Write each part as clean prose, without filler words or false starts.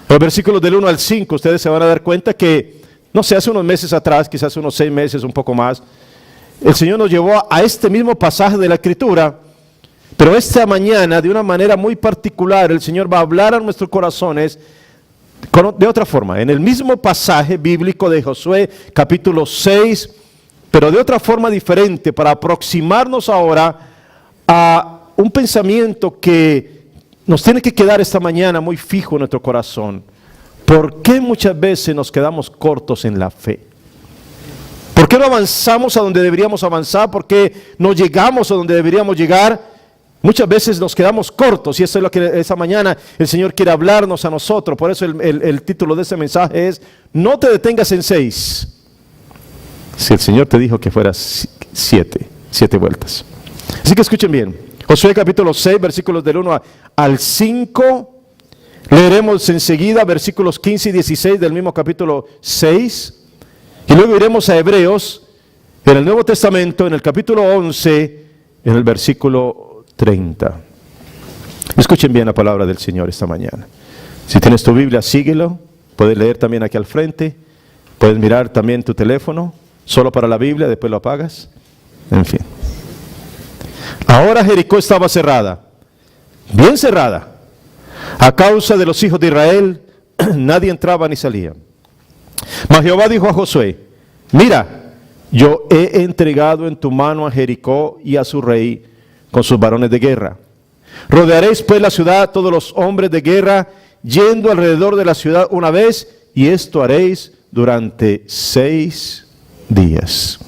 Los versículos del 1 al 5, ustedes se van a dar cuenta que, no sé, hace unos meses atrás, quizás unos 6 meses, un poco más, el Señor nos llevó a este mismo pasaje de la Escritura, pero esta mañana, de una manera muy particular, el Señor va a hablar a nuestros corazones de otra forma, en el mismo pasaje bíblico de Josué, capítulo 6, pero de otra forma diferente, para aproximarnos ahora a un pensamiento que nos tiene que quedar esta mañana muy fijo en nuestro corazón. ¿Por qué muchas veces nos quedamos cortos en la fe? ¿Por qué no avanzamos a donde deberíamos avanzar? ¿Por qué no llegamos a donde deberíamos llegar? Muchas veces nos quedamos cortos, y eso es lo que esta mañana el Señor quiere hablarnos a nosotros. Por eso el título de este mensaje es: no te detengas en 6. Si el Señor te dijo que fueras 7 vueltas. Así que escuchen bien. Josué capítulo 6, versículos del 1 al 5. Leeremos enseguida versículos 15 y 16 del mismo capítulo 6. Y luego iremos a Hebreos, en el Nuevo Testamento, en el capítulo 11, en el versículo 30. Escuchen bien la palabra del Señor esta mañana. Si tienes tu Biblia, síguelo. Puedes leer también aquí al frente. Puedes mirar también tu teléfono, solo para la Biblia, después lo apagas. En fin. Ahora Jericó estaba cerrada, bien cerrada. A causa de los hijos de Israel, nadie entraba ni salía. Mas Jehová dijo a Josué: mira, yo he entregado en tu mano a Jericó y a su rey con sus varones de guerra. Rodearéis pues la ciudad, todos los hombres de guerra, yendo alrededor de la ciudad una vez, y esto haréis durante 6 días.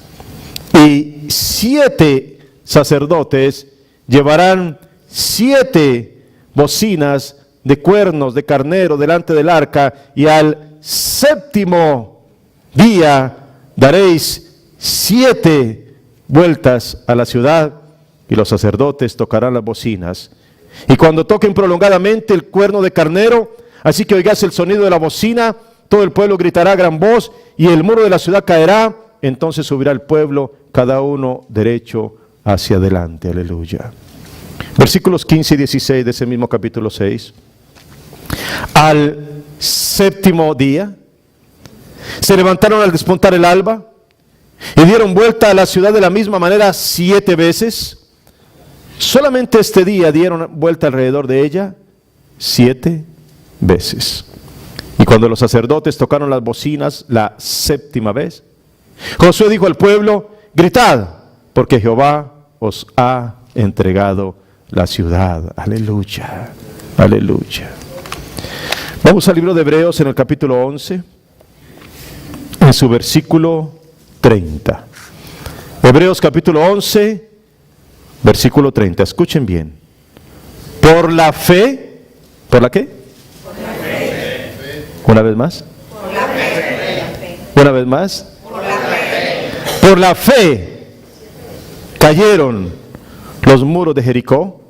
Y 7 sacerdotes llevarán 7 bocinas de cuernos de carnero delante del arca, y al 7º día daréis 7 vueltas a la ciudad, y los sacerdotes tocarán las bocinas. Y cuando toquen prolongadamente el cuerno de carnero, así que oigáis el sonido de la bocina, todo el pueblo gritará a gran voz, y el muro de la ciudad caerá. Entonces subirá el pueblo, cada uno derecho hacia adelante. Aleluya. Versículos 15 y 16 de ese mismo capítulo 6. Al 7º día se levantaron al despuntar el alba y dieron vuelta a la ciudad de la misma manera 7 veces. Solamente este día dieron vuelta alrededor de ella 7 veces. Y cuando los sacerdotes tocaron las bocinas la 7ª vez, Josué dijo al pueblo: gritad, porque Jehová os ha entregado la ciudad. Aleluya, aleluya. Vamos al libro de Hebreos en el capítulo 11, en su versículo 30. Hebreos capítulo 11, versículo 30. Escuchen bien. Por la fe, ¿por la qué? Por la fe. Una vez más. Por la fe. Una vez más. Por la fe. Por la fe cayeron los muros de Jericó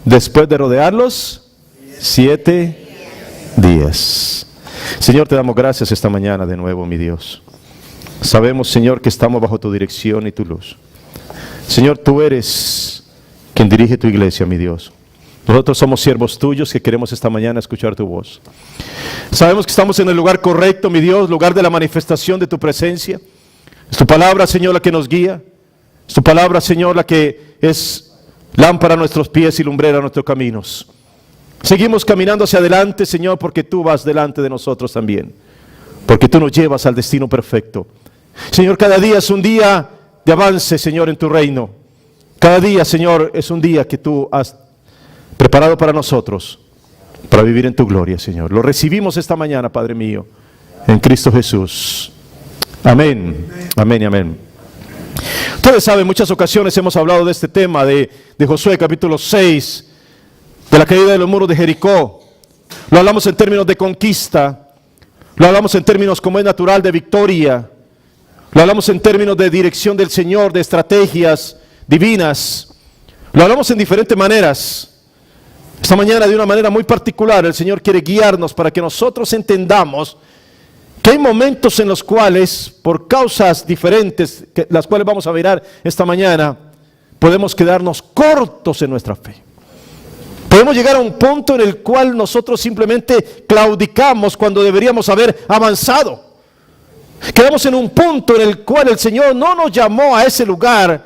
después de rodearlos 7 días. Señor, te damos gracias esta mañana de nuevo, mi Dios. Sabemos, Señor, que estamos bajo tu dirección y tu luz. Señor, tú eres quien dirige tu iglesia, mi Dios. Nosotros somos siervos tuyos que queremos esta mañana escuchar tu voz. Sabemos que estamos en el lugar correcto, mi Dios, lugar de la manifestación de tu presencia. Es tu palabra, Señor, la que nos guía. Es tu palabra, Señor, la que es lámpara a nuestros pies y lumbrera a nuestros caminos. Seguimos caminando hacia adelante, Señor, porque tú vas delante de nosotros también. Porque tú nos llevas al destino perfecto. Señor, cada día es un día de avance, Señor, en tu reino. Cada día, Señor, es un día que tú has preparado para nosotros, para vivir en tu gloria, Señor. Lo recibimos esta mañana, Padre mío, en Cristo Jesús. Amén, amén y amén. Ustedes saben, en muchas ocasiones hemos hablado de este tema de Josué capítulo 6, de la caída de los muros de Jericó. Lo hablamos en términos de conquista, lo hablamos en términos como es natural de victoria, lo hablamos en términos de dirección del Señor, de estrategias divinas, lo hablamos en diferentes maneras. Esta mañana, de una manera muy particular, el Señor quiere guiarnos para que nosotros entendamos que hay momentos en los cuales, por causas diferentes, las cuales vamos a mirar esta mañana, podemos quedarnos cortos en nuestra fe. Podemos llegar a un punto en el cual nosotros simplemente claudicamos cuando deberíamos haber avanzado. Quedamos en un punto en el cual el Señor no nos llamó a ese lugar,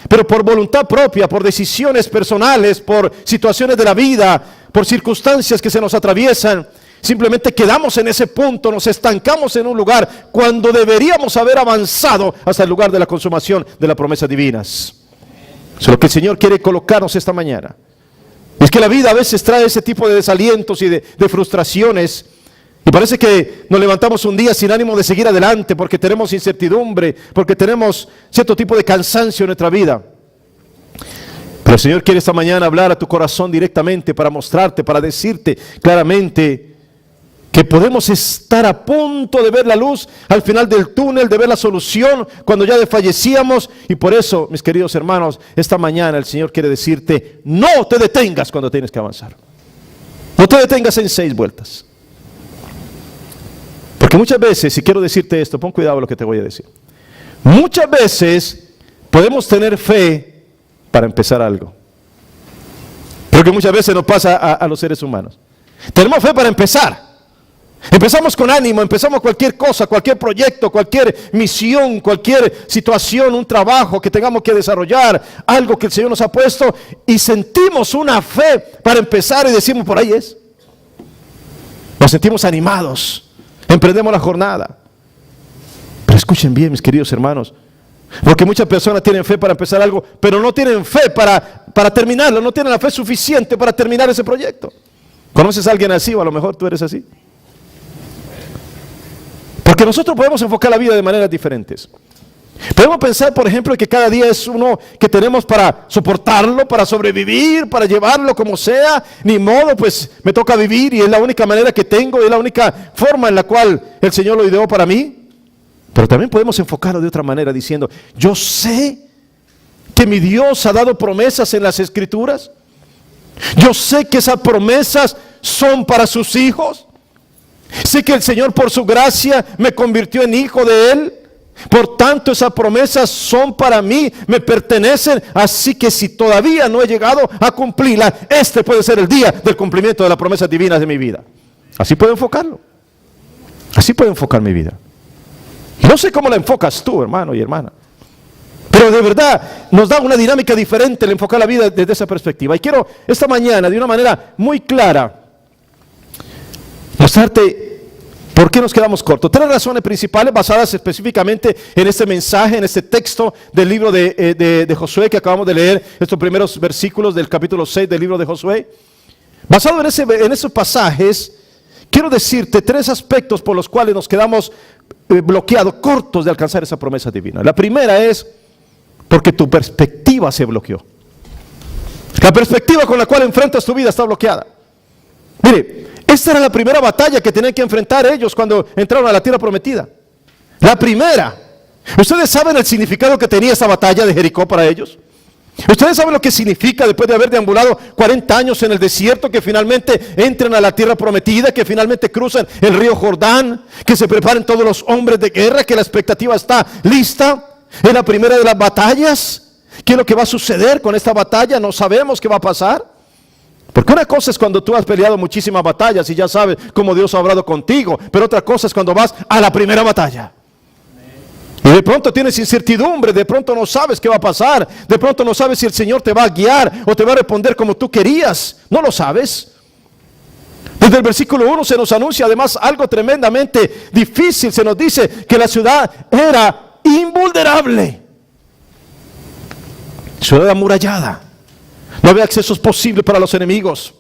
pero por voluntad propia, por decisiones personales, por situaciones de la vida, por circunstancias que se nos atraviesan, simplemente quedamos en ese punto, nos estancamos en un lugar cuando deberíamos haber avanzado hasta el lugar de la consumación de las promesas divinas. Eso es lo que el Señor quiere colocarnos esta mañana. Es que la vida a veces trae ese tipo de desalientos y de frustraciones. Y parece que nos levantamos un día sin ánimo de seguir adelante porque tenemos incertidumbre, porque tenemos cierto tipo de cansancio en nuestra vida. Pero el Señor quiere esta mañana hablar a tu corazón directamente para mostrarte, para decirte claramente que podemos estar a punto de ver la luz al final del túnel, de ver la solución cuando ya desfallecíamos. Y por eso, mis queridos hermanos, esta mañana el Señor quiere decirte, no te detengas cuando tienes que avanzar. No te detengas en 6 vueltas. Porque muchas veces, y quiero decirte esto, pon cuidado con lo que te voy a decir. Muchas veces podemos tener fe para empezar algo. Pero que muchas veces nos pasa a los seres humanos. Tenemos fe para empezar. Empezamos con ánimo, empezamos cualquier cosa, cualquier proyecto, cualquier misión, cualquier situación, un trabajo que tengamos que desarrollar, algo que el Señor nos ha puesto, y sentimos una fe para empezar y decimos, por ahí es. Nos sentimos animados, emprendemos la jornada. Pero escuchen bien, mis queridos hermanos, porque muchas personas tienen fe para empezar algo, pero no tienen fe para terminarlo, no tienen la fe suficiente para terminar ese proyecto. ¿Conoces a alguien así o a lo mejor tú eres así? Porque nosotros podemos enfocar la vida de maneras diferentes. Podemos pensar, por ejemplo, que cada día es uno que tenemos para soportarlo, para sobrevivir, para llevarlo como sea. Ni modo, pues me toca vivir y es la única manera que tengo, es la única forma en la cual el Señor lo ideó para mí. Pero también podemos enfocarlo de otra manera diciendo, yo sé que mi Dios ha dado promesas en las Escrituras. Yo sé que esas promesas son para sus hijos. Sé que el Señor por su gracia me convirtió en hijo de Él. Por tanto, esas promesas son para mí, me pertenecen. Así que si todavía no he llegado a cumplirla, este puede ser el día del cumplimiento de las promesas divinas de mi vida. Así puedo enfocarlo. Así puedo enfocar mi vida. No sé cómo la enfocas tú, hermano y hermana, pero de verdad nos da una dinámica diferente el enfocar la vida desde esa perspectiva. Y quiero esta mañana, de una manera muy clara, mostrarte por qué nos quedamos cortos. 3 razones principales basadas específicamente en este mensaje, en este texto del libro de Josué que acabamos de leer, estos primeros versículos del capítulo 6 del libro de Josué. Basado en esos pasajes, quiero decirte 3 aspectos por los cuales nos quedamos bloqueados, cortos de alcanzar esa promesa divina. La primera es porque tu perspectiva se bloqueó. La perspectiva con la cual enfrentas tu vida está bloqueada. Mire, esta era la primera batalla que tenían que enfrentar ellos cuando entraron a la tierra prometida. La primera. ¿Ustedes saben el significado que tenía esa batalla de Jericó para ellos? ¿Ustedes saben lo que significa después de haber deambulado 40 años en el desierto, que finalmente entren a la tierra prometida, que finalmente cruzan el río Jordán, que se preparen todos los hombres de guerra, que la expectativa está lista? Es la primera de las batallas. ¿Qué es lo que va a suceder con esta batalla? No sabemos qué va a pasar. Porque una cosa es cuando tú has peleado muchísimas batallas y ya sabes cómo Dios ha obrado contigo, pero otra cosa es cuando vas a la primera batalla. Y de pronto tienes incertidumbre, de pronto no sabes qué va a pasar, de pronto no sabes si el Señor te va a guiar o te va a responder como tú querías. No lo sabes. Desde el versículo 1 se nos anuncia además algo tremendamente difícil. Se nos dice que la ciudad era invulnerable. Ciudad amurallada. No había accesos posibles para los enemigos.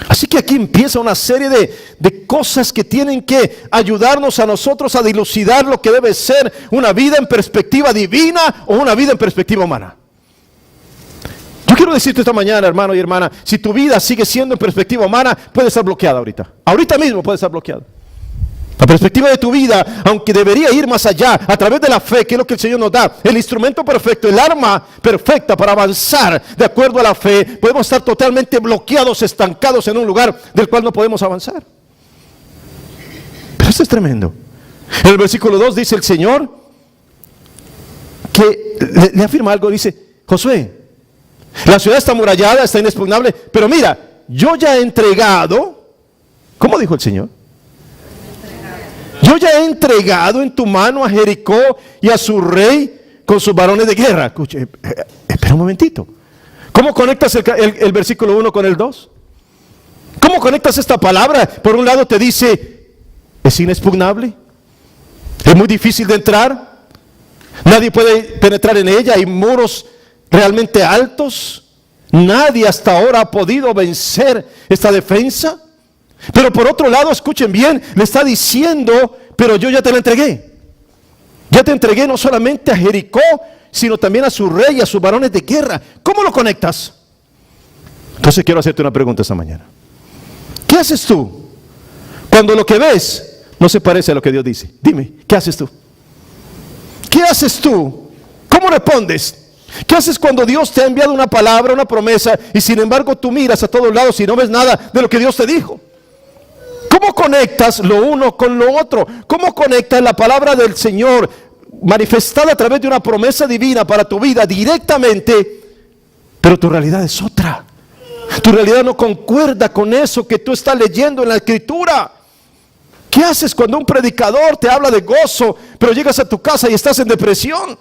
Así que aquí empieza una serie de cosas que tienen que ayudarnos a nosotros a dilucidar lo que debe ser una vida en perspectiva divina o una vida en perspectiva humana. Yo quiero decirte esta mañana, hermano y hermana, si tu vida sigue siendo en perspectiva humana, puede estar bloqueada ahorita. Ahorita mismo puede estar bloqueada. La perspectiva de tu vida, aunque debería ir más allá, a través de la fe, que es lo que el Señor nos da, el instrumento perfecto, el arma perfecta para avanzar de acuerdo a la fe, podemos estar totalmente bloqueados, estancados en un lugar del cual no podemos avanzar. Pero esto es tremendo. En el versículo 2 dice el Señor que le afirma algo, dice, Josué, La ciudad está amurallada, está inexpugnable, pero mira, yo ya he entregado, ¿cómo dijo el Señor? Yo ya he entregado en tu mano a Jericó y a su rey con sus varones de guerra. Escuche, espera un momentito. ¿Cómo conectas el versículo 1 con el 2? ¿Cómo conectas esta palabra? Por un lado te dice, es inexpugnable, es muy difícil de entrar, nadie puede penetrar en ella, hay muros realmente altos, nadie hasta ahora ha podido vencer esta defensa. Pero por otro lado, escuchen bien, le está diciendo, pero yo ya te la entregué. Ya te entregué no solamente a Jericó, sino también a su rey y a sus varones de guerra. ¿Cómo lo conectas? Entonces quiero hacerte una pregunta esta mañana. ¿Qué haces tú cuando lo que ves no se parece a lo que Dios dice? Dime, ¿qué haces tú? ¿Qué haces tú? ¿Cómo respondes? ¿Qué haces cuando Dios te ha enviado una palabra, una promesa, y sin embargo tú miras a todos lados y no ves nada de lo que Dios te dijo? ¿Cómo conectas lo uno con lo otro? ¿Cómo conectas la palabra del Señor manifestada a través de una promesa divina para tu vida directamente, pero tu realidad es otra? Tu realidad no concuerda con eso que tú estás leyendo en la Escritura. ¿Qué haces cuando un predicador te habla de gozo, pero llegas a tu casa y estás en depresión?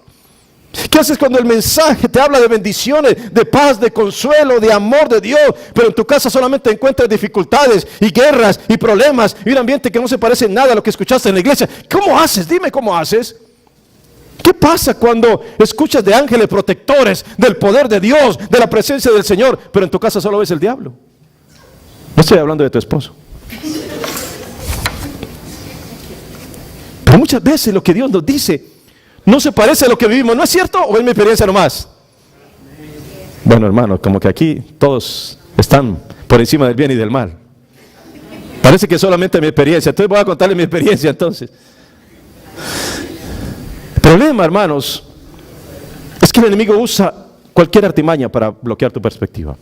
¿Qué haces cuando el mensaje te habla de bendiciones, de paz, de consuelo, de amor de Dios, pero en tu casa solamente encuentras dificultades y guerras y problemas y un ambiente que no se parece en nada a lo que escuchaste en la iglesia? ¿Cómo haces? Dime cómo haces. ¿Qué pasa cuando escuchas de ángeles protectores, del poder de Dios, de la presencia del Señor, pero en tu casa solo ves el diablo? No estoy hablando de tu esposo. Pero muchas veces lo que Dios nos dice no se parece a lo que vivimos. ¿No es cierto? ¿O es mi experiencia nomás? Bueno, hermanos, como que aquí todos están por encima del bien y del mal. Parece que solamente mi experiencia. Entonces voy a contarles mi experiencia entonces. El problema, hermanos, es que el enemigo usa cualquier artimaña para bloquear tu perspectiva.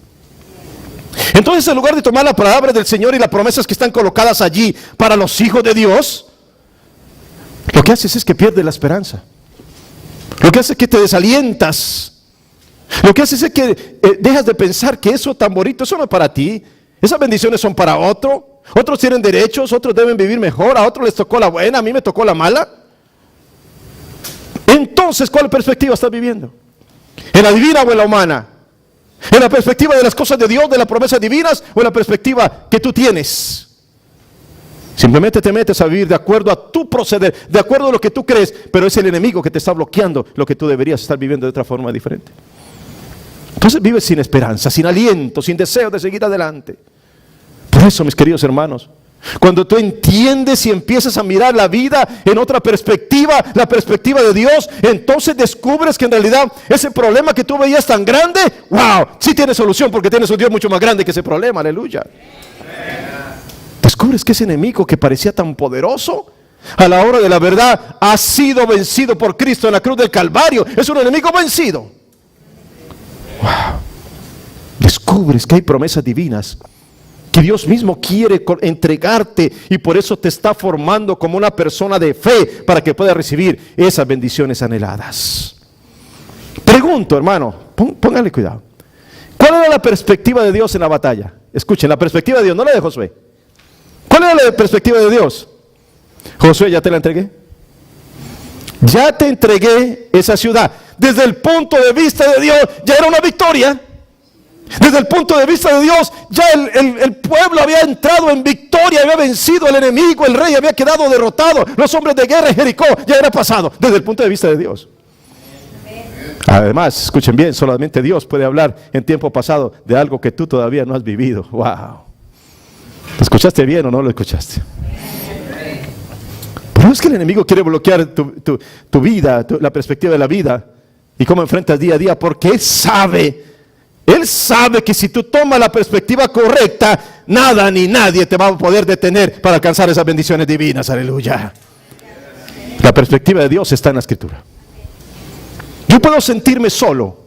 Entonces, en lugar de tomar la palabra del Señor y las promesas que están colocadas allí para los hijos de Dios, lo que haces es que pierdes la esperanza. Lo que hace es que te desalientas. Lo que hace es que dejas de pensar que eso tan bonito, eso no es para ti. Esas bendiciones son para otro. Otros tienen derechos, otros deben vivir mejor, a otros les tocó la buena, a mí me tocó la mala. Entonces, ¿cuál perspectiva estás viviendo? ¿En la divina o en la humana? ¿En la perspectiva de las cosas de Dios, de las promesas divinas, o en la perspectiva que tú tienes? Simplemente te metes a vivir de acuerdo a tu proceder, de acuerdo a lo que tú crees, pero es el enemigo que te está bloqueando lo que tú deberías estar viviendo de otra forma diferente. Entonces vives sin esperanza, sin aliento, sin deseo de seguir adelante. Por eso, mis queridos hermanos, cuando tú entiendes y empiezas a mirar la vida en otra perspectiva, la perspectiva de Dios, entonces descubres que en realidad ese problema que tú veías tan grande, wow, sí tiene solución, porque tienes un Dios mucho más grande que ese problema, aleluya. Descubres que ese enemigo que parecía tan poderoso, a la hora de la verdad, ha sido vencido por Cristo en la cruz del Calvario. Es un enemigo vencido. Wow. Descubres que hay promesas divinas que Dios mismo quiere entregarte, y por eso te está formando como una persona de fe para que puedas recibir esas bendiciones anheladas. Pregunto, hermano, póngale cuidado. ¿Cuál era la perspectiva de Dios en la batalla? Escuchen, la perspectiva de Dios, no la de Josué. ¿Cuál era la perspectiva de Dios? Josué, ya te la entregué. Ya te entregué esa ciudad. Desde el punto de vista de Dios, ya era una victoria. Desde el punto de vista de Dios, ya el pueblo había entrado en victoria, había vencido al enemigo, el rey había quedado derrotado, los hombres de guerra en Jericó ya era pasado, desde el punto de vista de Dios. Además, escuchen bien, solamente Dios puede hablar en tiempo pasado de algo que tú todavía no has vivido. Wow. ¿Lo escuchaste bien o no lo escuchaste? Pero es que el enemigo quiere bloquear tu vida, la perspectiva de la vida y cómo enfrentas día a día, porque Él sabe que si tú tomas la perspectiva correcta, nada ni nadie te va a poder detener para alcanzar esas bendiciones divinas, aleluya. La perspectiva de Dios está en la Escritura. Yo puedo sentirme solo,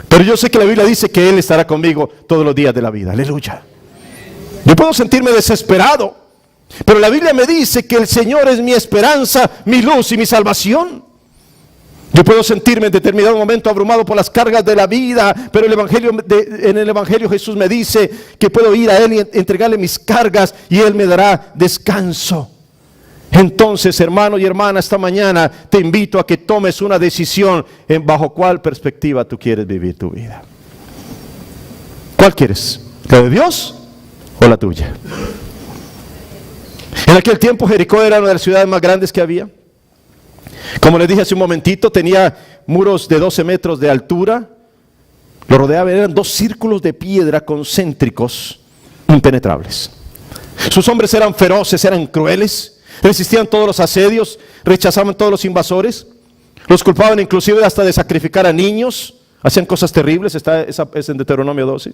pero yo sé que la Biblia dice que Él estará conmigo todos los días de la vida, aleluya. Yo puedo sentirme desesperado, pero la Biblia me dice que el Señor es mi esperanza, mi luz y mi salvación. Yo puedo sentirme en determinado momento abrumado por las cargas de la vida, pero en el Evangelio Jesús me dice que puedo ir a Él y entregarle mis cargas y Él me dará descanso. Entonces, hermano y hermana, esta mañana te invito a que tomes una decisión en bajo cuál perspectiva tú quieres vivir tu vida. ¿Cuál quieres? ¿La de Dios o la tuya? En aquel tiempo Jericó era una de las ciudades más grandes que había. Como les dije hace un momentito, tenía muros de 12 metros de altura. Lo rodeaban, eran 2 círculos de piedra concéntricos impenetrables. Sus hombres eran feroces, eran crueles, resistían todos los asedios, rechazaban todos los invasores, los culpaban inclusive hasta de sacrificar a niños, hacían cosas terribles, es en Deuteronomio 12.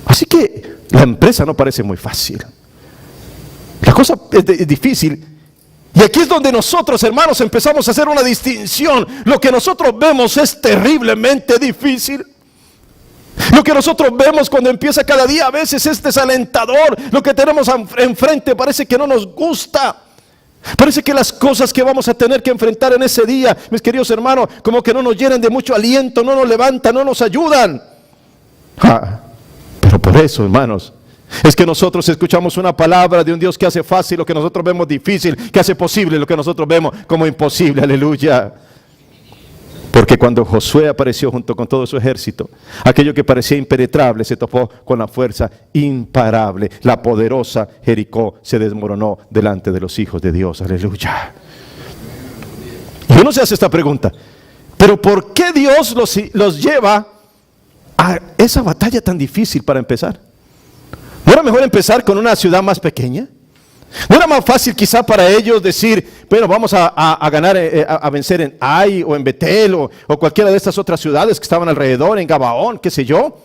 Así que la empresa no parece muy fácil. La cosa es difícil. Y aquí es donde nosotros, hermanos, empezamos a hacer una distinción. Lo que nosotros vemos es terriblemente difícil. Lo que nosotros vemos cuando empieza cada día a veces es desalentador. Lo que tenemos enfrente parece que no nos gusta. Parece que las cosas que vamos a tener que enfrentar en ese día, mis queridos hermanos, como que no nos llenan de mucho aliento, no nos levantan, no nos ayudan. Pero por eso, hermanos, es que nosotros escuchamos una palabra de un Dios que hace fácil lo que nosotros vemos difícil, que hace posible lo que nosotros vemos como imposible. Aleluya. Porque cuando Josué apareció junto con todo su ejército, aquello que parecía impenetrable se topó con la fuerza imparable. La poderosa Jericó se desmoronó delante de los hijos de Dios. Aleluya. Y uno se hace esta pregunta: ¿pero por qué Dios los lleva a esa batalla tan difícil para empezar? ¿No era mejor empezar con una ciudad más pequeña? ¿No era más fácil quizá para ellos decir, bueno, vamos a ganar, a vencer en Ai o en Betel o cualquiera de estas otras ciudades que estaban alrededor, en Gabaón, qué sé yo?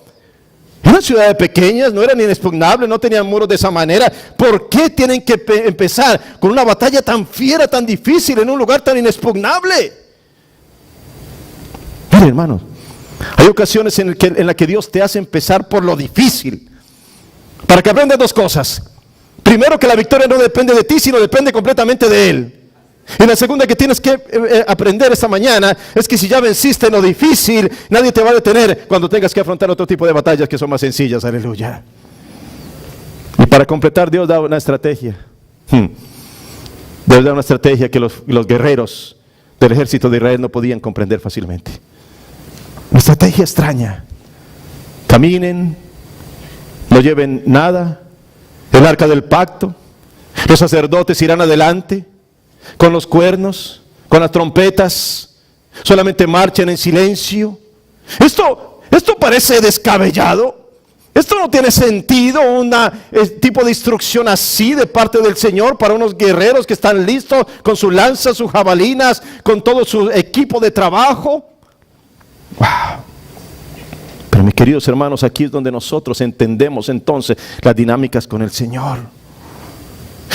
Eran ciudades pequeñas, no eran inexpugnables, no tenían muros de esa manera. ¿Por qué tienen que empezar con una batalla tan fiera, tan difícil, en un lugar tan inexpugnable? Miren, hermanos, hay ocasiones en las que Dios te hace empezar por lo difícil, para que aprendas 2 cosas. Primero, que la victoria no depende de ti, sino depende completamente de Él. Y la segunda que tienes que aprender esta mañana es que si ya venciste en lo difícil, nadie te va a detener cuando tengas que afrontar otro tipo de batallas que son más sencillas. Aleluya. Y para completar, Dios da una estrategia. Dios da una estrategia que los guerreros del ejército de Israel no podían comprender fácilmente. Una estrategia extraña. Caminen, no lleven nada, el arca del pacto, los sacerdotes irán adelante con los cuernos, con las trompetas, solamente marchen en silencio. Esto parece descabellado. Esto no tiene sentido, tipo de instrucción así de parte del Señor para unos guerreros que están listos con sus lanzas, sus jabalinas, con todo su equipo de trabajo. ¡Wow! Pero mis queridos hermanos, aquí es donde nosotros entendemos entonces las dinámicas con el Señor.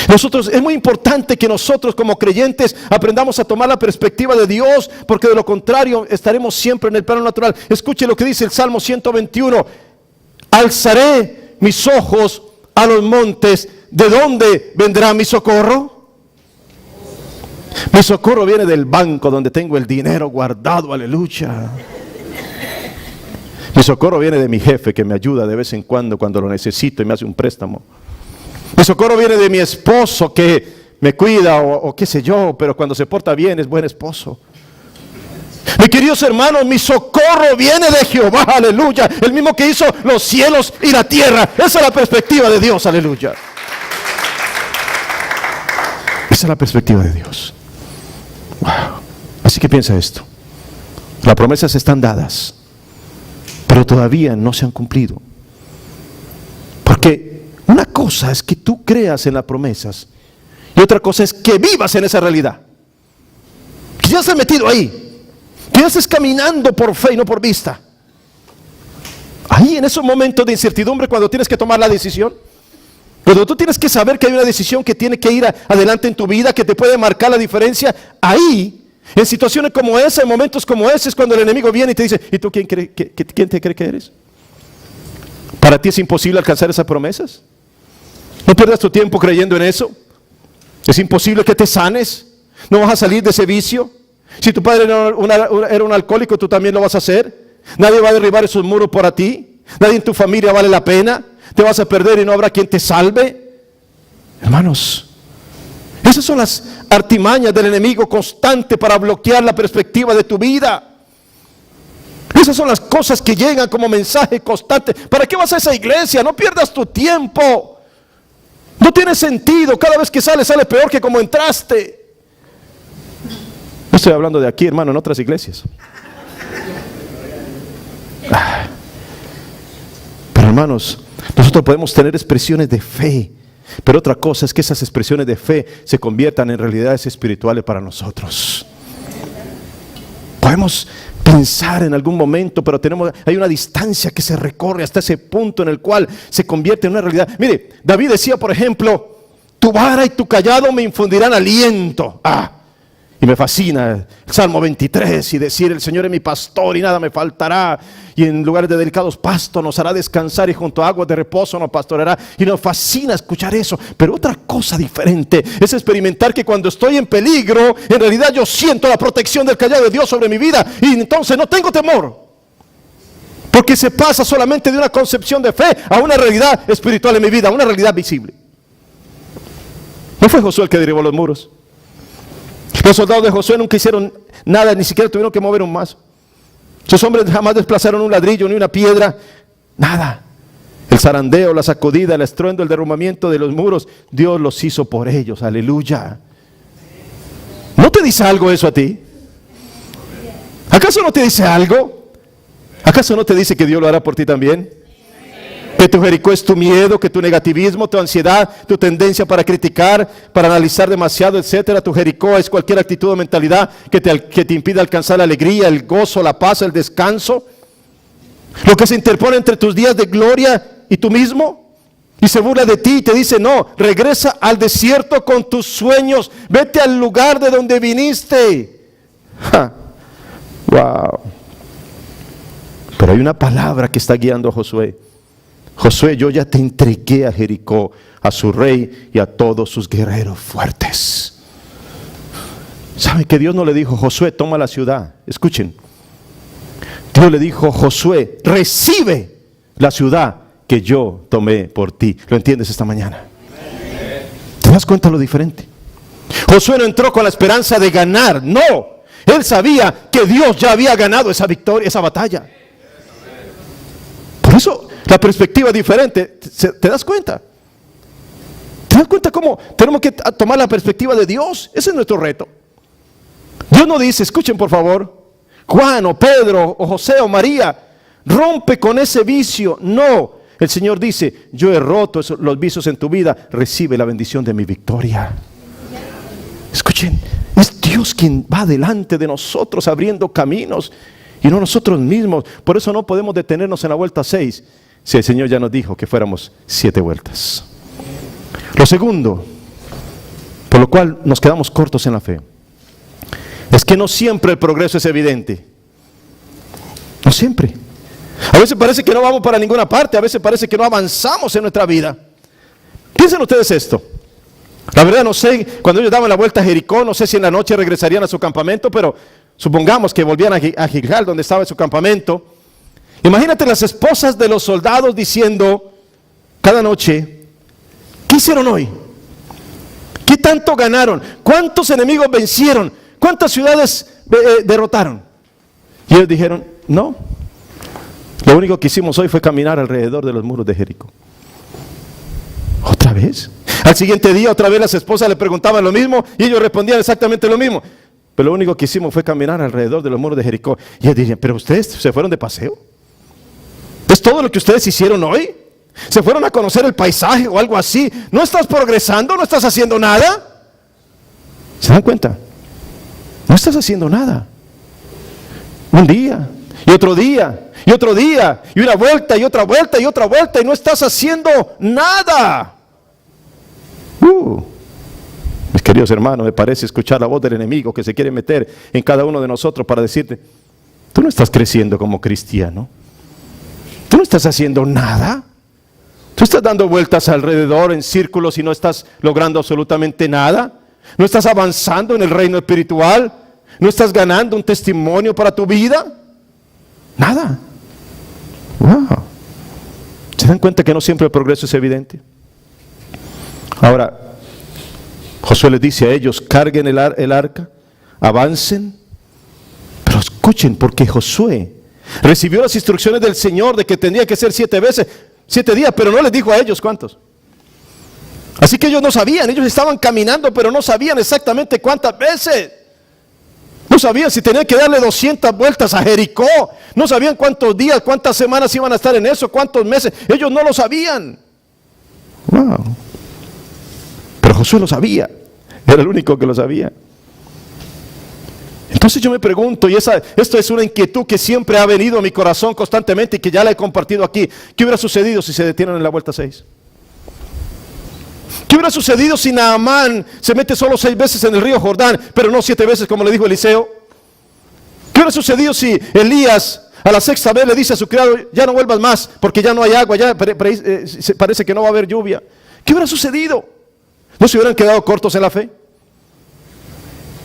Es muy importante que nosotros como creyentes aprendamos a tomar la perspectiva de Dios, porque de lo contrario estaremos siempre en el plano natural. Escuche lo que dice el Salmo 121. Alzaré mis ojos a los montes, ¿de dónde vendrá mi socorro? Mi socorro viene del banco donde tengo el dinero guardado. Aleluya. Mi socorro viene de mi jefe, que me ayuda de vez en cuando lo necesito y me hace un préstamo. Mi socorro viene de mi esposo, que me cuida o qué sé yo, pero cuando se porta bien es buen esposo. Mis queridos hermanos, mi socorro viene de Jehová, aleluya, el mismo que hizo los cielos y la tierra. Esa es la perspectiva de Dios, aleluya. Esa es la perspectiva de Dios. Wow. Así que piensa esto: las promesas están dadas, pero todavía no se han cumplido. Porque una cosa es que tú creas en las promesas y otra cosa es que vivas en esa realidad. Que ya estés metido ahí, que ya estés caminando por fe y no por vista. Ahí en esos momentos de incertidumbre, cuando tienes que tomar la decisión, cuando tú tienes que saber que hay una decisión que tiene que ir adelante en tu vida, que te puede marcar la diferencia, ahí, en situaciones como esa, en momentos como ese, es cuando el enemigo viene y te dice: ¿y tú quién te cree que eres? ¿Para ti es imposible alcanzar esas promesas? No pierdas tu tiempo creyendo en eso. Es imposible que te sanes. No vas a salir de ese vicio. Si tu padre era un alcohólico, tú también lo vas a hacer. Nadie va a derribar esos muros por ti. Nadie en tu familia vale la pena. Te vas a perder y no habrá quien te salve. Hermanos, esas son las artimañas del enemigo constante para bloquear la perspectiva de tu vida. Esas son las cosas que llegan como mensaje constante. ¿Para qué vas a esa iglesia? No pierdas tu tiempo. No tiene sentido. Cada vez que sale peor que como entraste. No estoy hablando de aquí, hermano, en otras iglesias. Pero hermanos, nosotros podemos tener expresiones de fe. Pero otra cosa es que esas expresiones de fe se conviertan en realidades espirituales para nosotros. Podemos pensar en algún momento, pero hay una distancia que se recorre hasta ese punto en el cual se convierte en una realidad. Mire, David decía, por ejemplo, tu vara y tu callado me infundirán aliento. Y me fascina el Salmo 23 y decir, el Señor es mi pastor y nada me faltará. Y en lugares de delicados pastos nos hará descansar y junto a aguas de reposo nos pastoreará. Y nos fascina escuchar eso. Pero otra cosa diferente es experimentar que cuando estoy en peligro, en realidad yo siento la protección del callado de Dios sobre mi vida. Y entonces no tengo temor. Porque se pasa solamente de una concepción de fe a una realidad espiritual en mi vida, a una realidad visible. ¿No fue Josué el que derribó los muros? Los soldados de Josué nunca hicieron nada, ni siquiera tuvieron que mover un mazo. Sus hombres jamás desplazaron un ladrillo ni una piedra, nada. El zarandeo, la sacudida, el estruendo, el derrumbamiento de los muros, Dios los hizo por ellos, aleluya. ¿No te dice algo eso a ti? ¿Acaso no te dice algo? ¿Acaso no te dice que Dios lo hará por ti también? Que tu Jericó es tu miedo, que tu negativismo, tu ansiedad, tu tendencia para criticar, para analizar demasiado, etcétera. Tu Jericó es cualquier actitud o mentalidad que te impida alcanzar la alegría, el gozo, la paz, el descanso. Lo que se interpone entre tus días de gloria y tú mismo. Y se burla de ti y te dice, no, regresa al desierto con tus sueños. Vete al lugar de donde viniste. Wow. Pero hay una palabra que está guiando a Josué. Josué, yo ya te entregué a Jericó, a su rey y a todos sus guerreros fuertes. ¿Saben que Dios no le dijo, Josué, toma la ciudad? Escuchen. Dios le dijo, Josué, recibe la ciudad que yo tomé por ti. ¿Lo entiendes esta mañana? ¿Te das cuenta lo diferente? Josué no entró con la esperanza de ganar, no. Él sabía que Dios ya había ganado esa victoria, esa batalla. Por eso la perspectiva es diferente. ¿Te das cuenta? ¿Te das cuenta cómo tenemos que tomar la perspectiva de Dios? Ese es nuestro reto. Dios no dice, escuchen por favor, Juan o Pedro o José o María, rompe con ese vicio. No, el Señor dice, yo he roto los vicios en tu vida, recibe la bendición de mi victoria. Escuchen, es Dios quien va delante de nosotros abriendo caminos y no nosotros mismos. Por eso no podemos detenernos en la vuelta 6. Si el Señor ya nos dijo que fuéramos 7 vueltas. Lo segundo, por lo cual nos quedamos cortos en la fe, es que no siempre el progreso es evidente. No siempre. A veces parece que no vamos para ninguna parte, a veces parece que no avanzamos en nuestra vida. Piensen ustedes esto. La verdad no sé, cuando ellos daban la vuelta a Jericó, no sé si en la noche regresarían a su campamento, pero supongamos que volvían a Gilgal, donde estaba su campamento. Imagínate las esposas de los soldados diciendo cada noche, ¿qué hicieron hoy? ¿Qué tanto ganaron? ¿Cuántos enemigos vencieron? ¿Cuántas ciudades derrotaron? Y ellos dijeron, no, lo único que hicimos hoy fue caminar alrededor de los muros de Jericó. ¿Otra vez? Al siguiente día otra vez las esposas le preguntaban lo mismo y ellos respondían exactamente lo mismo. Pero lo único que hicimos fue caminar alrededor de los muros de Jericó. Y ellos dirían, ¿pero ustedes se fueron de paseo? ¿Es todo lo que ustedes hicieron hoy? ¿Se fueron a conocer el paisaje o algo así? ¿No estás progresando? ¿No estás haciendo nada? ¿Se dan cuenta? No estás haciendo nada. Un día, y otro día, y otro día, y una vuelta, y otra vuelta, y otra vuelta, y no estás haciendo nada. Mis queridos hermanos, me parece escuchar la voz del enemigo que se quiere meter en cada uno de nosotros para decirte, tú no estás creciendo como cristiano. Tú no estás haciendo nada. Tú estás dando vueltas alrededor en círculos y no estás logrando absolutamente nada. No estás avanzando en el reino espiritual. ¿No estás ganando un testimonio para tu vida? Nada. Wow. ¿Se dan cuenta que no siempre el progreso es evidente? Ahora, Josué les dice a ellos, carguen el arca, avancen. Pero escuchen, porque Josué recibió las instrucciones del Señor de que tenía que ser 7 días, pero no les dijo a ellos cuántos. Así que ellos no sabían, ellos estaban caminando, pero no sabían exactamente cuántas veces. No sabían si tenían que darle 200 vueltas a Jericó. No sabían cuántos días, cuántas semanas iban a estar en eso, cuántos meses. Ellos no lo sabían. Wow. Pero Josué lo sabía. Era el único que lo sabía. Entonces yo me pregunto, y esto es una inquietud que siempre ha venido a mi corazón constantemente y que ya la he compartido aquí. ¿Qué hubiera sucedido si se detienen en la vuelta 6? ¿Qué hubiera sucedido si Naamán se mete solo 6 veces en el río Jordán, pero no 7 veces como le dijo Eliseo? ¿Qué hubiera sucedido si Elías a la 6ª vez le dice a su criado, ya no vuelvas más porque ya no hay agua, ya parece que no va a haber lluvia? ¿Qué hubiera sucedido? ¿No se hubieran quedado cortos en la fe?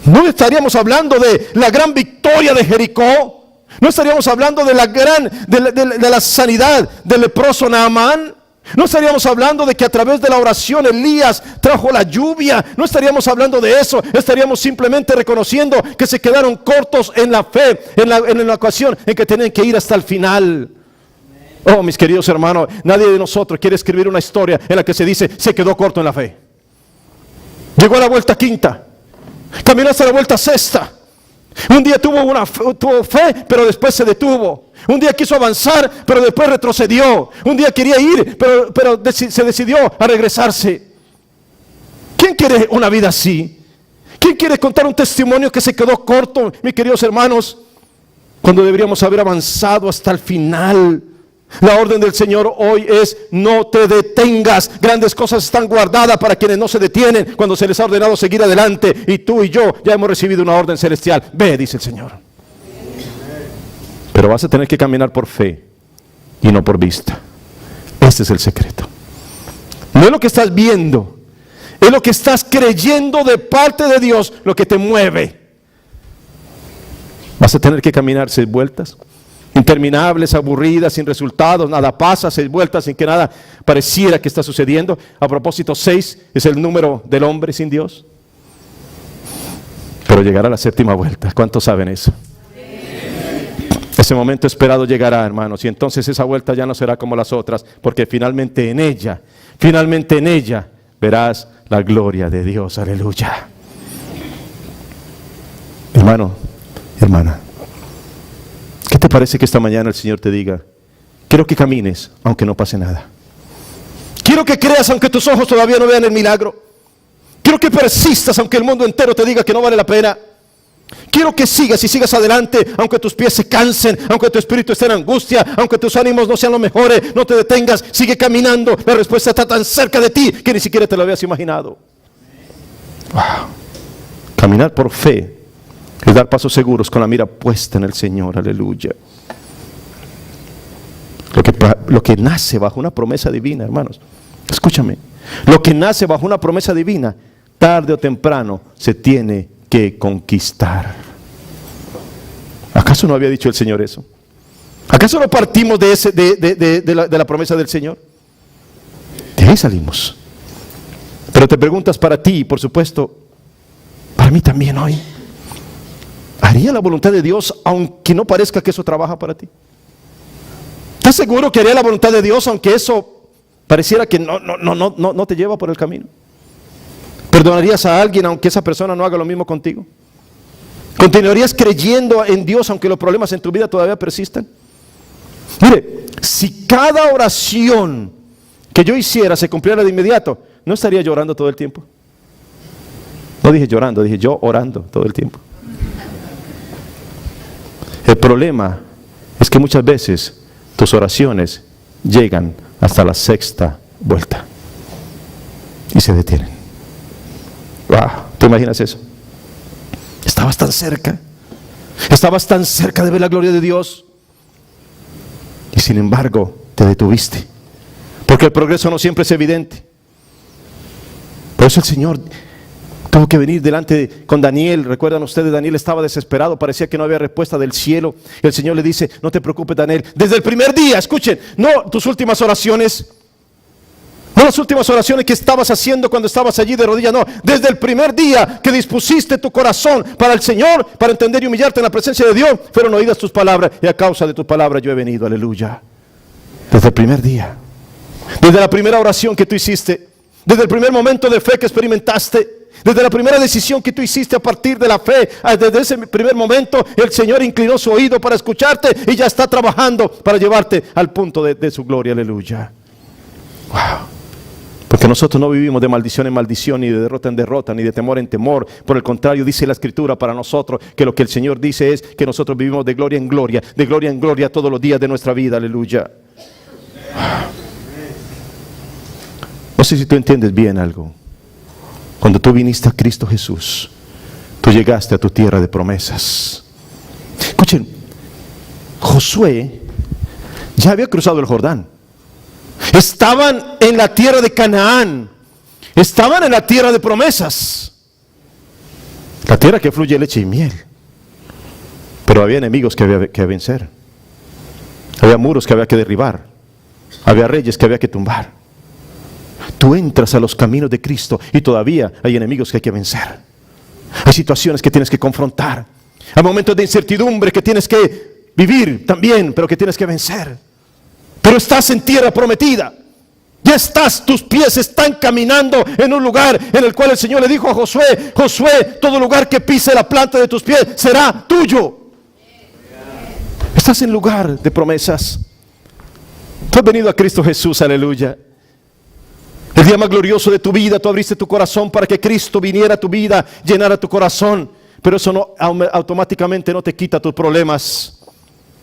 ¿No estaríamos hablando de la gran victoria de Jericó? ¿No estaríamos hablando de la sanidad del leproso Naamán? ¿No estaríamos hablando de que a través de la oración Elías trajo la lluvia? ¿No estaríamos hablando de eso? Estaríamos simplemente reconociendo que se quedaron cortos en la fe, en la ocasión en que tenían que ir hasta el final. Oh, mis queridos hermanos, nadie de nosotros quiere escribir una historia en la que se dice, se quedó corto en la fe. Llegó a la vuelta 5ª, caminó hasta la vuelta 6ª. Un día tuvo fe, pero después se detuvo. Un día quiso avanzar, pero después retrocedió. Un día quería ir, pero se decidió a regresarse. ¿Quién quiere una vida así? ¿Quién quiere contar un testimonio que se quedó corto, mis queridos hermanos? Cuando deberíamos haber avanzado hasta el final. La orden del Señor hoy es, no te detengas. Grandes cosas están guardadas para quienes no se detienen cuando se les ha ordenado seguir adelante. Y tú y yo ya hemos recibido una orden celestial. Ve, dice el Señor. Pero vas a tener que caminar por fe y no por vista. Este es el secreto. No es lo que estás viendo, es lo que estás creyendo de parte de Dios lo que te mueve. Vas a tener que caminar 6 vueltas. Interminables, aburridas, sin resultados, nada pasa, 6 vueltas sin que nada pareciera que está sucediendo. A propósito, 6 es el número del hombre sin Dios. Pero llegará la 7ª vuelta. ¿Cuántos saben eso? Ese momento esperado llegará, hermanos, y entonces esa vuelta ya no será como las otras, porque finalmente en ella verás la gloria de Dios. Aleluya. Hermano, hermana, ¿qué te parece que esta mañana el Señor te diga, quiero que camines aunque no pase nada? Quiero que creas aunque tus ojos todavía no vean el milagro. Quiero que persistas aunque el mundo entero te diga que no vale la pena. Quiero que sigas y sigas adelante aunque tus pies se cansen, aunque tu espíritu esté en angustia, aunque tus ánimos no sean los mejores. No te detengas, sigue caminando. La respuesta está tan cerca de ti que ni siquiera te lo habías imaginado. Wow. Caminar por fe es dar pasos seguros con la mira puesta en el Señor. Aleluya. Lo que nace bajo una promesa divina, hermanos, escúchame, lo que nace bajo una promesa divina, tarde o temprano se tiene que conquistar. ¿Acaso no había dicho el Señor eso? ¿Acaso no partimos de la promesa del Señor? De ahí salimos. Pero te preguntas para ti, y por supuesto, para mí también hoy, ¿haría la voluntad de Dios aunque no parezca que eso trabaja para ti? ¿Estás seguro que haría la voluntad de Dios aunque eso pareciera que no te lleva por el camino? ¿Perdonarías a alguien aunque esa persona no haga lo mismo contigo? ¿Continuarías creyendo en Dios aunque los problemas en tu vida todavía persistan? Mire, si cada oración que yo hiciera se cumpliera de inmediato, ¿no estaría llorando todo el tiempo? No dije llorando, dije yo orando todo el tiempo. El problema es que muchas veces tus oraciones llegan hasta la 6ª vuelta y se detienen. Wow, ¿te imaginas eso? Estabas tan cerca de ver la gloria de Dios y sin embargo te detuviste, porque el progreso no siempre es evidente. Por eso el Señor Tuvo que venir con Daniel. Recuerdan ustedes, Daniel estaba desesperado, parecía que no había respuesta del cielo. El Señor le dice: no te preocupes, Daniel, desde el primer día, escuchen, no tus últimas oraciones, no las últimas oraciones que estabas haciendo cuando estabas allí de rodillas, no, desde el primer día que dispusiste tu corazón para el Señor, para entender y humillarte en la presencia de Dios, fueron oídas tus palabras, y a causa de tus palabras yo he venido, aleluya. Desde el primer día, desde la primera oración que tú hiciste, desde el primer momento de fe que experimentaste, desde la primera decisión que tú hiciste a partir de la fe, desde ese primer momento el Señor inclinó su oído para escucharte y ya está trabajando para llevarte al punto de su gloria, aleluya. Wow. Porque nosotros no vivimos de maldición en maldición, ni de derrota en derrota, ni de temor en temor. Por el contrario, dice la Escritura para nosotros que lo que el Señor dice es que nosotros vivimos de gloria en gloria todos los días de nuestra vida, aleluya. No sé si tú entiendes bien algo. Cuando tú viniste a Cristo Jesús, tú llegaste a tu tierra de promesas. Escuchen, Josué ya había cruzado el Jordán. Estaban en la tierra de Canaán. Estaban en la tierra de promesas. La tierra que fluye leche y miel. Pero había enemigos que había que vencer. Había muros que había que derribar. Había reyes que había que tumbar. Tú entras a los caminos de Cristo y todavía hay enemigos que hay que vencer. Hay situaciones que tienes que confrontar. Hay momentos de incertidumbre que tienes que vivir también, pero que tienes que vencer. Pero estás en tierra prometida. Ya estás, tus pies están caminando en un lugar en el cual el Señor le dijo a Josué: Josué, todo lugar que pise la planta de tus pies será tuyo. Estás en lugar de promesas. Tú has venido a Cristo Jesús, aleluya. El día más glorioso de tu vida, tú abriste tu corazón para que Cristo viniera a tu vida, llenara tu corazón. Pero eso no, automáticamente no te quita tus problemas.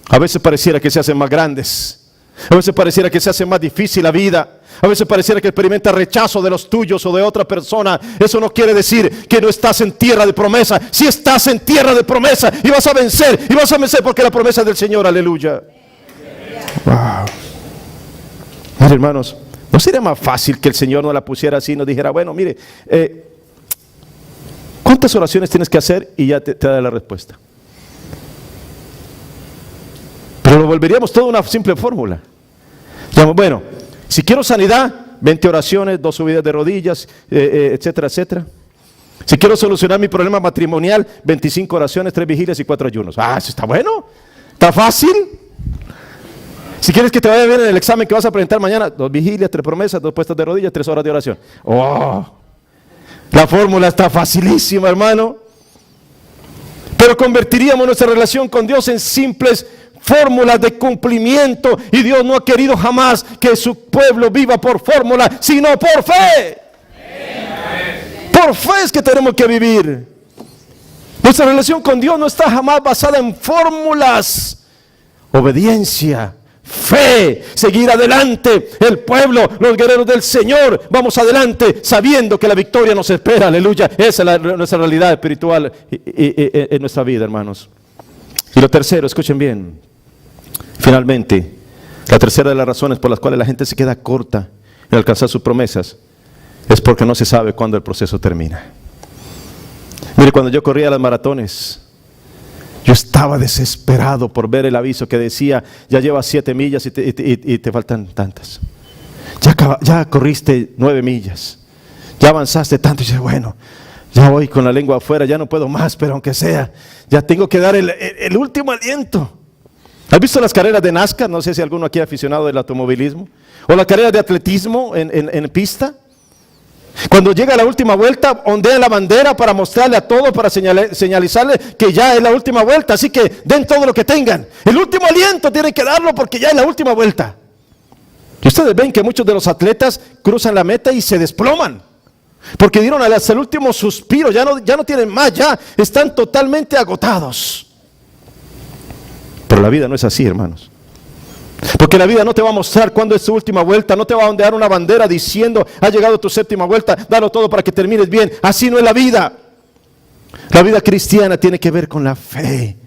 A veces pareciera que se hacen más grandes. A veces pareciera que se hace más difícil la vida. A veces pareciera que experimentas rechazo de los tuyos o de otra persona. Eso no quiere decir que no estás en tierra de promesa. Si estás en tierra de promesa y vas a vencer porque la promesa es del Señor, aleluya. Wow. Mire, hermanos, ¿no sería más fácil que el Señor nos la pusiera así y nos dijera: bueno, mire, ¿cuántas oraciones tienes que hacer? Y ya te da la respuesta. Pero lo volveríamos todo una simple fórmula. Bueno, si quiero sanidad, 20 oraciones, 2 subidas de rodillas, etcétera, etcétera. Si quiero solucionar mi problema matrimonial, 25 oraciones, 3 vigilias y 4 ayunos. Eso está bueno, está fácil. Si quieres que te vaya bien en el examen que vas a presentar mañana, 2 vigilias, 3 promesas, 2 puestas de rodillas, 3 horas de oración. La fórmula está facilísima, hermano. Pero convertiríamos nuestra relación con Dios en simples fórmulas de cumplimiento, y Dios no ha querido jamás que su pueblo viva por fórmula, sino por fe. Por fe es que tenemos que vivir. Nuestra relación con Dios no está jamás basada en fórmulas. Obediencia, fe, seguir adelante. El pueblo, los guerreros del Señor, vamos adelante sabiendo que la victoria nos espera, aleluya. Esa es nuestra realidad espiritual en nuestra vida, hermanos. Y lo tercero, escuchen bien, finalmente, la tercera de las razones por las cuales la gente se queda corta en alcanzar sus promesas es porque no se sabe cuándo el proceso termina. Mire, cuando yo corría las maratones, yo estaba desesperado por ver el aviso que decía: ya llevas 7 millas y te faltan tantas. Ya corriste 9 millas, ya avanzaste tanto. Y yo, bueno, ya voy con la lengua afuera, ya no puedo más, pero aunque sea, ya tengo que dar el último aliento. ¿Has visto las carreras de NASCAR? No sé si alguno aquí es aficionado del automovilismo. O las carreras de atletismo en pista. Cuando llega la última vuelta, ondean la bandera para mostrarle a todos, para señalizarle que ya es la última vuelta. Así que den todo lo que tengan. El último aliento tienen que darlo porque ya es la última vuelta. Y ustedes ven que muchos de los atletas cruzan la meta y se desploman. Porque dieron hasta el último suspiro, ya no tienen más, ya están totalmente agotados. Pero la vida no es así, hermanos. Porque la vida no te va a mostrar cuándo es tu última vuelta, no te va a ondear una bandera diciendo: ha llegado tu 7ª vuelta, dalo todo para que termines bien. Así no es la vida. La vida cristiana tiene que ver con la fe.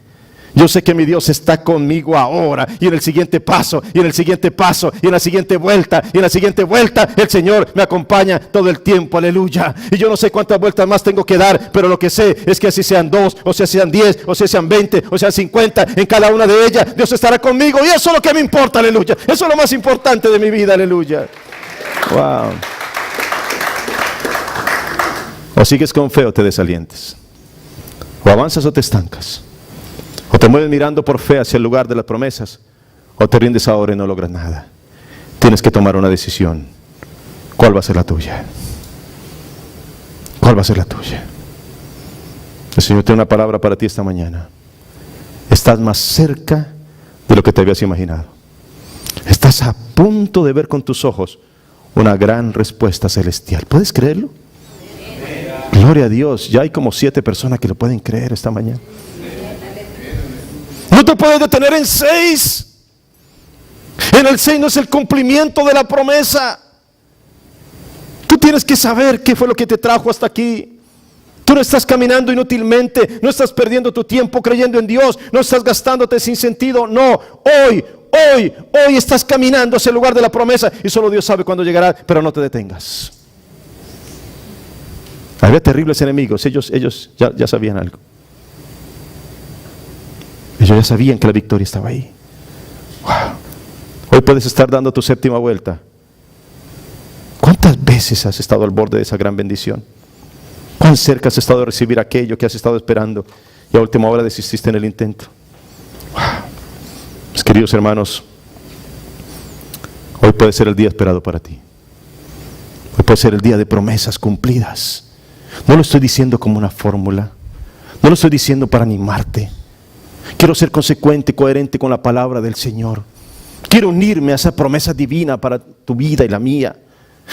Yo sé que mi Dios está conmigo ahora, y en el siguiente paso, y en el siguiente paso, y en la siguiente vuelta, y en la siguiente vuelta, el Señor me acompaña todo el tiempo, aleluya. Y yo no sé cuántas vueltas más tengo que dar, pero lo que sé es que así sean 2, o sea sean 10, o sea sean 20, o sean 50, en cada una de ellas Dios estará conmigo, y eso es lo que me importa, aleluya. Eso es lo más importante de mi vida, aleluya. Wow. O sigues con fe o te desalientes, o avanzas o te estancas. O te mueves mirando por fe hacia el lugar de las promesas, o te rindes ahora y no logras nada. Tienes que tomar una decisión. ¿Cuál va a ser la tuya? ¿Cuál va a ser la tuya? El Señor tiene una palabra para ti esta mañana. Estás más cerca de lo que te habías imaginado. Estás a punto de ver con tus ojos una gran respuesta celestial. ¿Puedes creerlo? Gloria a Dios. Ya hay como 7 personas que lo pueden creer esta mañana. No te puedes detener en 6. En el 6 no es el cumplimiento de la promesa. Tú tienes que saber qué fue lo que te trajo hasta aquí. Tú no estás caminando inútilmente, no estás perdiendo tu tiempo creyendo en Dios, no estás gastándote sin sentido. No, hoy estás caminando hacia el lugar de la promesa, y solo Dios sabe cuándo llegará, pero no te detengas. Había terribles enemigos, ellos ya sabían algo. Ellos ya sabían que la victoria estaba ahí. Wow. Hoy puedes estar dando tu 7ª vuelta. ¿Cuántas veces has estado al borde de esa gran bendición? ¿Cuán cerca has estado de recibir aquello que has estado esperando y a última hora desististe en el intento? Wow. Mis queridos hermanos, hoy puede ser el día esperado para ti. Hoy puede ser el día de promesas cumplidas. No lo estoy diciendo como una fórmula. No lo estoy diciendo para animarte. Quiero ser consecuente, coherente con la palabra del Señor. Quiero unirme a esa promesa divina para tu vida y la mía.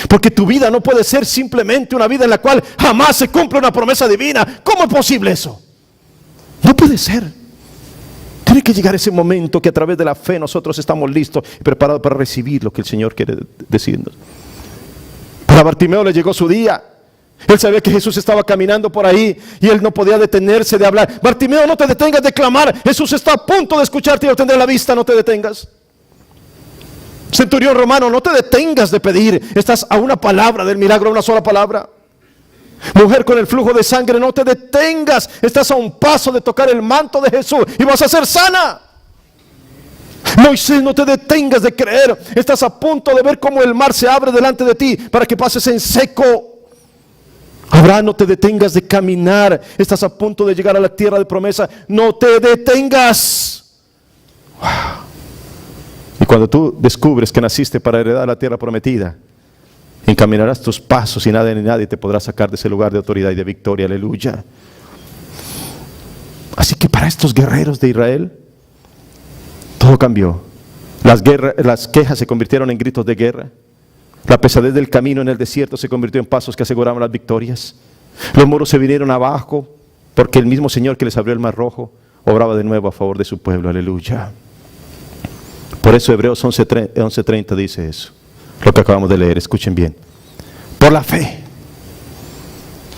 Porque tu vida no puede ser simplemente una vida en la cual jamás se cumple una promesa divina. ¿Cómo es posible eso? No puede ser. Tiene que llegar ese momento que a través de la fe nosotros estamos listos y preparados para recibir lo que el Señor quiere decirnos. Para Bartimeo le llegó su día. Él sabía que Jesús estaba caminando por ahí y él no podía detenerse de hablar. Bartimeo, no te detengas de clamar. Jesús está a punto de escucharte y obtener la vista. No te detengas. Centurión romano, no te detengas de pedir. Estás a una palabra del milagro, a una sola palabra. Mujer con el flujo de sangre, no te detengas. Estás a un paso de tocar el manto de Jesús y vas a ser sana. Moisés, no te detengas de creer. Estás a punto de ver cómo el mar se abre delante de ti para que pases en seco. Abraham, no te detengas de caminar. Estás a punto de llegar a la tierra de promesa. No te detengas. Wow. Y cuando tú descubres que naciste para heredar la tierra prometida, encaminarás tus pasos y nada ni nadie te podrá sacar de ese lugar de autoridad y de victoria. Aleluya. Así que para estos guerreros de Israel, todo cambió. Las quejas se convirtieron en gritos de guerra. La pesadez del camino en el desierto se convirtió en pasos que aseguraban las victorias. Los muros se vinieron abajo porque el mismo Señor que les abrió el mar rojo obraba de nuevo a favor de su pueblo. Aleluya. Por eso Hebreos 11:30 dice eso, lo que acabamos de leer. Escuchen bien. Por la fe.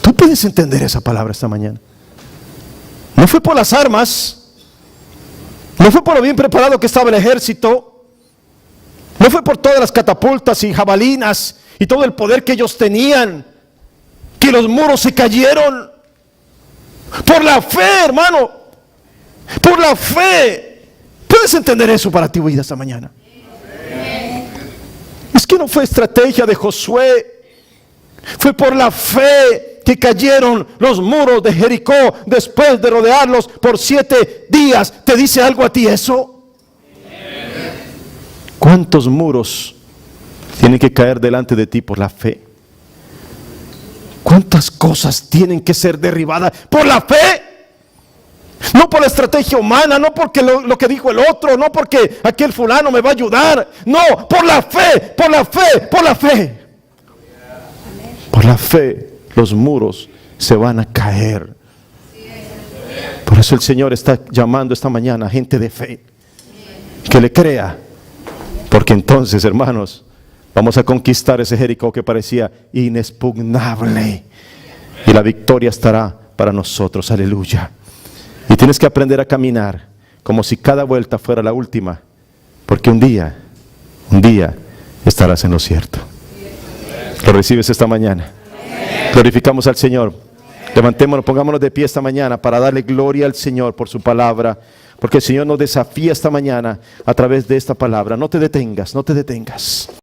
¿Tú puedes entender esa palabra esta mañana? No fue por las armas, no fue por lo bien preparado que estaba el ejército, no fue por todas las catapultas y jabalinas y todo el poder que ellos tenían que los muros se cayeron. Por la fe, hermano. Por la fe. ¿Puedes entender eso para tu vida esta mañana? Es que no fue estrategia de Josué. Fue por la fe que cayeron los muros de Jericó después de rodearlos por 7 días. ¿Te dice algo a ti eso? ¿Cuántos muros tienen que caer delante de ti por la fe? ¿Cuántas cosas tienen que ser derribadas por la fe? No por la estrategia humana, no porque lo que dijo el otro, no porque aquel fulano me va a ayudar. No, por la fe, por la fe, por la fe. Por la fe los muros se van a caer. Por eso el Señor está llamando esta mañana a gente de fe que le crea. Porque entonces, hermanos, vamos a conquistar ese Jericó que parecía inexpugnable. Y la victoria estará para nosotros. Aleluya. Y tienes que aprender a caminar como si cada vuelta fuera la última, porque un día estarás en lo cierto. ¿Lo recibes esta mañana? Glorificamos al Señor. Levantémonos, pongámonos de pie esta mañana para darle gloria al Señor por su palabra, porque el Señor nos desafía esta mañana a través de esta palabra. No te detengas, no te detengas.